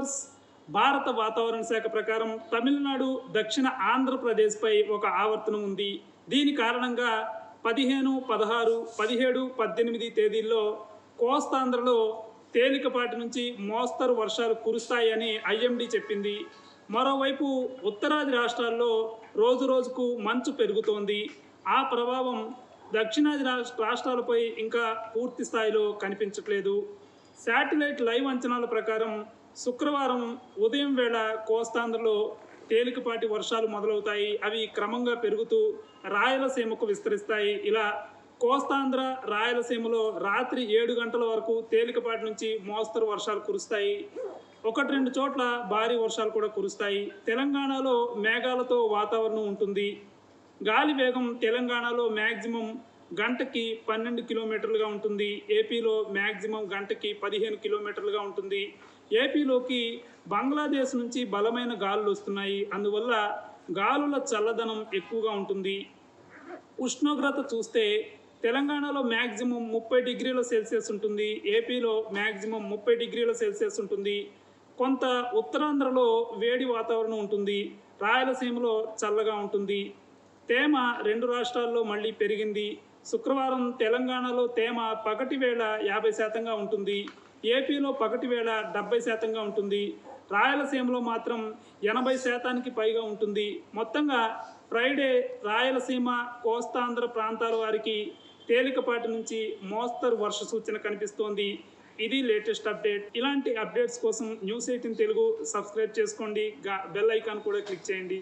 Viewers, భారత వాతావరణ శాఖ ప్రకారం తమిళనాడు, దక్షిణ ఆంధ్రప్రదేశ్పై ఒక ఆవర్తనం ఉంది. దీని కారణంగా 15, 16, 17, 18 తేదీల్లో కోస్తాంధ్రలో తేలికపాటి నుంచి మోస్తరు వర్షాలు కురుస్తాయని ఐఎండీ చెప్పింది. మరోవైపు ఉత్తరాది రాష్ట్రాల్లో రోజురోజుకు మంచు పెరుగుతోంది. ఆ ప్రభావం దక్షిణాది రాష్ట్రాలపై ఇంకా పూర్తి స్థాయిలో కనిపించట్లేదు. శాటిలైట్ లైవ్ అంచనాల ప్రకారం శుక్రవారం ఉదయం వేళ కోస్తాంధ్రలో తేలికపాటి వర్షాలు మొదలవుతాయి. అవి క్రమంగా పెరుగుతూ రాయలసీమకు విస్తరిస్తాయి. ఇలా కోస్తాంధ్ర, రాయలసీమలో రాత్రి 7 గంటల వరకు తేలికపాటి నుంచి మోస్తరు వర్షాలు కురుస్తాయి. 1-2 చోట్ల భారీ వర్షాలు కూడా కురుస్తాయి. తెలంగాణలో మేఘాలతో వాతావరణం ఉంటుంది. గాలి వేగం తెలంగాణలో మ్యాక్సిమం గంటకి 12 కిలోమీటర్లుగా ఉంటుంది. ఏపీలో మ్యాక్సిమం గంటకి 15 కిలోమీటర్లుగా ఉంటుంది. ఏపీలోకి బంగ్లాదేశ్ నుంచి బలమైన గాలులు వస్తున్నాయి. అందువల్ల గాలుల చల్లదనం ఎక్కువగా ఉంటుంది. ఉష్ణోగ్రత చూస్తే తెలంగాణలో మ్యాక్సిమం 30 డిగ్రీల సెల్సియస్ ఉంటుంది. ఏపీలో మ్యాక్సిమం 30 డిగ్రీల సెల్సియస్ ఉంటుంది. కొంత ఉత్తరాంధ్రలో వేడి వాతావరణం ఉంటుంది. రాయలసీమలో చల్లగా ఉంటుంది. తేమ 2 రాష్ట్రాల్లో మళ్ళీ పెరిగింది. శుక్రవారం తెలంగాణలో తేమ పగటి వేళ 50% ఉంటుంది. ఏపీలో పగటి వేళ 70% ఉంటుంది. రాయలసీమలో మాత్రం 80% పైగా ఉంటుంది. మొత్తంగా ఫ్రైడే రాయలసీమ, కోస్తాంధ్ర ప్రాంతాల వారికి తేలికపాటి నుంచి మోస్తరు వర్ష సూచన కనిపిస్తోంది. ఇది లేటెస్ట్ అప్డేట్. ఇలాంటి అప్డేట్స్ కోసం న్యూస్ 18 తెలుగు సబ్స్క్రైబ్ చేసుకోండి. బెల్ ఐకాన్ కూడా క్లిక్ చేయండి.